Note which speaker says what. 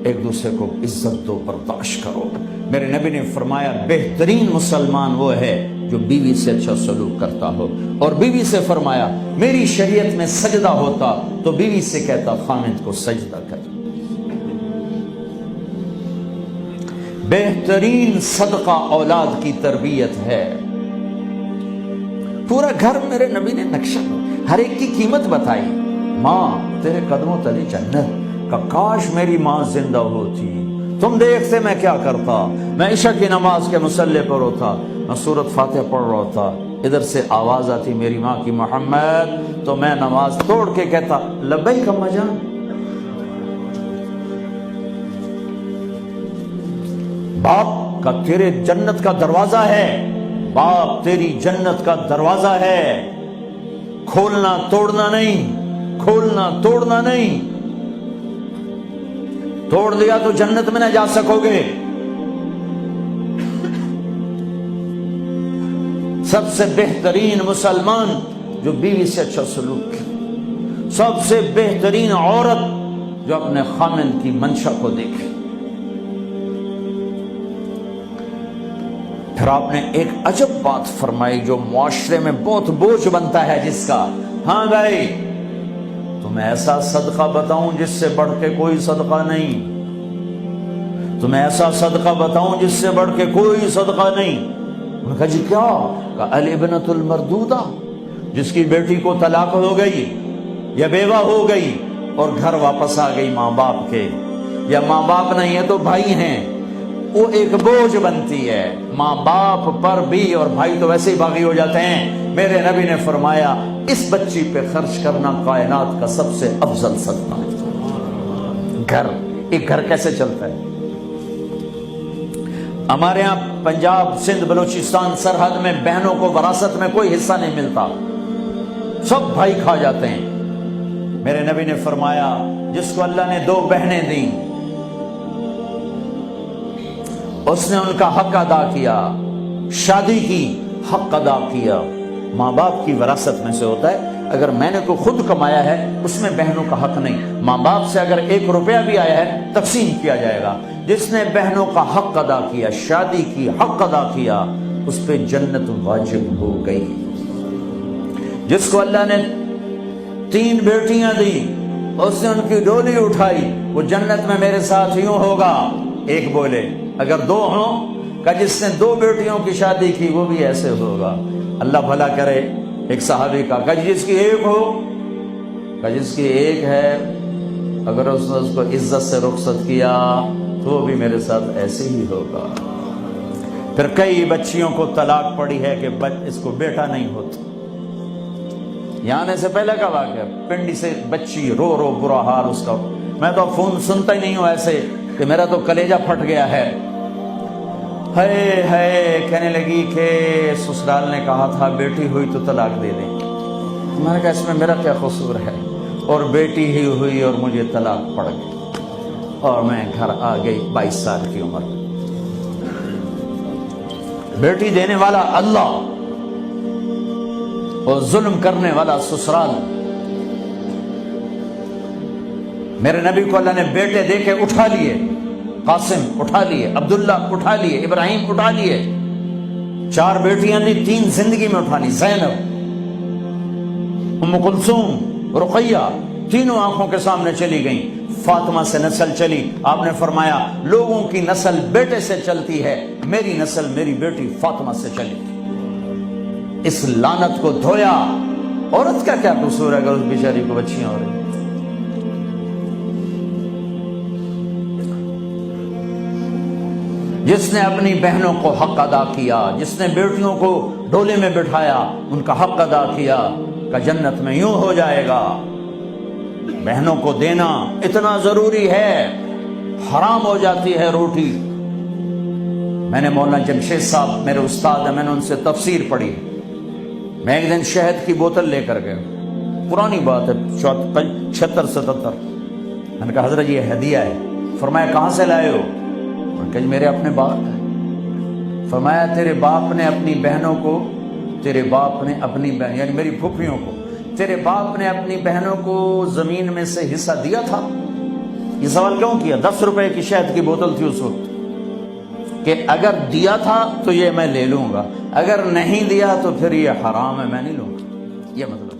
Speaker 1: ایک دوسرے کو عزت دو، برداشت کرو۔ میرے نبی نے فرمایا بہترین مسلمان وہ ہے جو بیوی سے اچھا سلوک کرتا ہو، اور بیوی سے فرمایا میری شریعت میں سجدہ ہوتا تو بیوی سے کہتا خامند کو سجدہ کر۔ بہترین صدقہ اولاد کی تربیت ہے۔ پورا گھر میرے نبی نے نقشہ، ہر ایک کی قیمت بتائی۔ ماں تیرے قدموں تلے جنت، کہ کاش میری ماں زندہ ہوتی، تم دیکھتے میں کیا کرتا، میں عشاء کی نماز کے مصلی پر ہوتا، میں سورۃ فاتحہ پڑھ رہا ہوتا، ادھر سے آواز آتی میری ماں کی محمد، تو میں نماز توڑ کے کہتا لبیک اماں جان۔ باپ کا تیرے جنت کا دروازہ ہے، باپ تیری جنت کا دروازہ ہے، کھولنا توڑنا نہیں، کھولنا توڑنا نہیں، توڑ دیا تو جنت میں نہ جا سکو گے۔ سب سے بہترین مسلمان جو بیوی سے اچھا سلوک کرے، سب سے بہترین عورت جو اپنے خامند کی منشا کو دیکھے۔ پھر آپ نے ایک عجب بات فرمائی جو معاشرے میں بہت بوجھ بنتا ہے جس کا، ہاں بھائی تمہیں ایسا صدقہ بتاؤں جس سے بڑھ کے کوئی صدقہ نہیں، تمہیں ایسا صدقہ بتاؤں جس سے بڑھ کے کوئی صدقہ نہیں۔ انہوں نے کہا جی کیا؟ کہا الابنۃ المردودہ، جس کی بیٹی کو طلاق ہو گئی یا بیوہ ہو گئی اور گھر واپس آ گئی ماں باپ کے، یا ماں باپ نہیں ہے تو بھائی ہیں، وہ ایک بوجھ بنتی ہے ماں باپ پر بھی، اور بھائی تو ویسے ہی باغی ہو جاتے ہیں۔ میرے نبی نے فرمایا اس بچی پہ خرچ کرنا کائنات کا سب سے افضل صدقہ ہے۔ گھر، ایک گھر کیسے چلتا ہے؟ ہمارے ہاں پنجاب سندھ بلوچستان سرحد میں بہنوں کو وراثت میں کوئی حصہ نہیں ملتا، سب بھائی کھا جاتے ہیں۔ میرے نبی نے فرمایا جس کو اللہ نے 2 بہنیں دیں اس نے ان کا حق ادا کیا، شادی کی حق ادا کیا۔ ماں باپ کی وراثت میں سے ہوتا ہے، اگر میں نے کوئی خود کمایا ہے اس میں بہنوں کا حق نہیں، ماں باپ سے اگر 1 روپیہ بھی آیا ہے تقسیم کیا جائے گا۔ جس نے بہنوں کا حق ادا کیا، شادی کی حق ادا کیا، اس پہ جنت واجب ہو گئی۔ جس کو اللہ نے 3 بیٹیاں دی اس نے ان کی ڈولی اٹھائی، وہ جنت میں میرے ساتھ یوں ہوگا۔ ایک بولے اگر 2 ہوں، کہ جس نے 2 بیٹیوں کی شادی کی وہ بھی ایسے ہوگا۔ اللہ بھلا کرے۔ ایک صحابی کا کہ جس کی 1 ہو، کہ جس کی 1 ہے، اگر اس نے اس کو عزت سے رخصت کیا تو وہ بھی میرے ساتھ ایسے ہی ہوگا۔ پھر کئی بچیوں کو طلاق پڑی ہے کہ اس کو بیٹا نہیں ہوتا۔ یہاں آنے سے پہلے کا واقعہ، پنڈی سے بچی رو رو برا حال اس کا، میں تو فون سنتا ہی نہیں ہوں ایسے کہ میرا تو کلیجہ پھٹ گیا ہے۔ ہے کہنے لگی کہ سسرال نے کہا تھا بیٹی ہوئی تو طلاق دے دیں۔ میں نے کہا اس میں میرا کیا قصور ہے، اور بیٹی ہی ہوئی اور مجھے طلاق پڑ گئی، اور میں گھر آ گئی 22 سال کی عمر۔ بیٹی دینے والا اللہ اور ظلم کرنے والا سسرال۔ میرے نبی کو اللہ نے بیٹے دے کے اٹھا لیے، قاسم اٹھا لیے، عبداللہ اٹھا لیے، ابراہیم اٹھا لیے، 4 بیٹیاں دی، 3 زندگی میں اٹھا لی، زینب، ام کلثوم، رقیہ، تینوں آنکھوں کے سامنے چلی گئیں۔ فاطمہ سے نسل چلی، آپ نے فرمایا لوگوں کی نسل بیٹے سے چلتی ہے، میری نسل میری بیٹی فاطمہ سے چلی۔ اس لعنت کو دھویا۔ عورت کا کیا قصور ہے اگر اس بیچاری کو بچیاں ہو رہی؟ جس نے اپنی بہنوں کو حق ادا کیا، جس نے بیٹیوں کو ڈولے میں بٹھایا، ان کا حق ادا کیا، کہ جنت میں یوں ہو جائے گا۔ بہنوں کو دینا اتنا ضروری ہے، حرام ہو جاتی ہے روٹی۔ میں نے مولانا جمشید صاحب میرے استاد ہیں، میں نے ان سے تفسیر پڑھی۔ میں ایک دن شہد کی بوتل لے کر گیا، پرانی بات ہے 76-77۔ میں نے کہا حضرت یہ ہدیہ ہے۔ فرمایا کہاں سے لائے ہو؟ کہ میرے اپنے باپ ہے۔ فرمایا تیرے باپ نے اپنی بہنوں کو، تیرے باپ نے اپنی بہن یعنی میری پھوپھیوں کو، تیرے باپ نے اپنی بہنوں کو زمین میں سے حصہ دیا تھا؟ یہ سوال کیوں کیا؟ 10 روپے کی شہد کی بوتل تھی اس وقت، کہ اگر دیا تھا تو یہ میں لے لوں گا، اگر نہیں دیا تو پھر یہ حرام ہے، میں نہیں لوں گا، یہ مطلب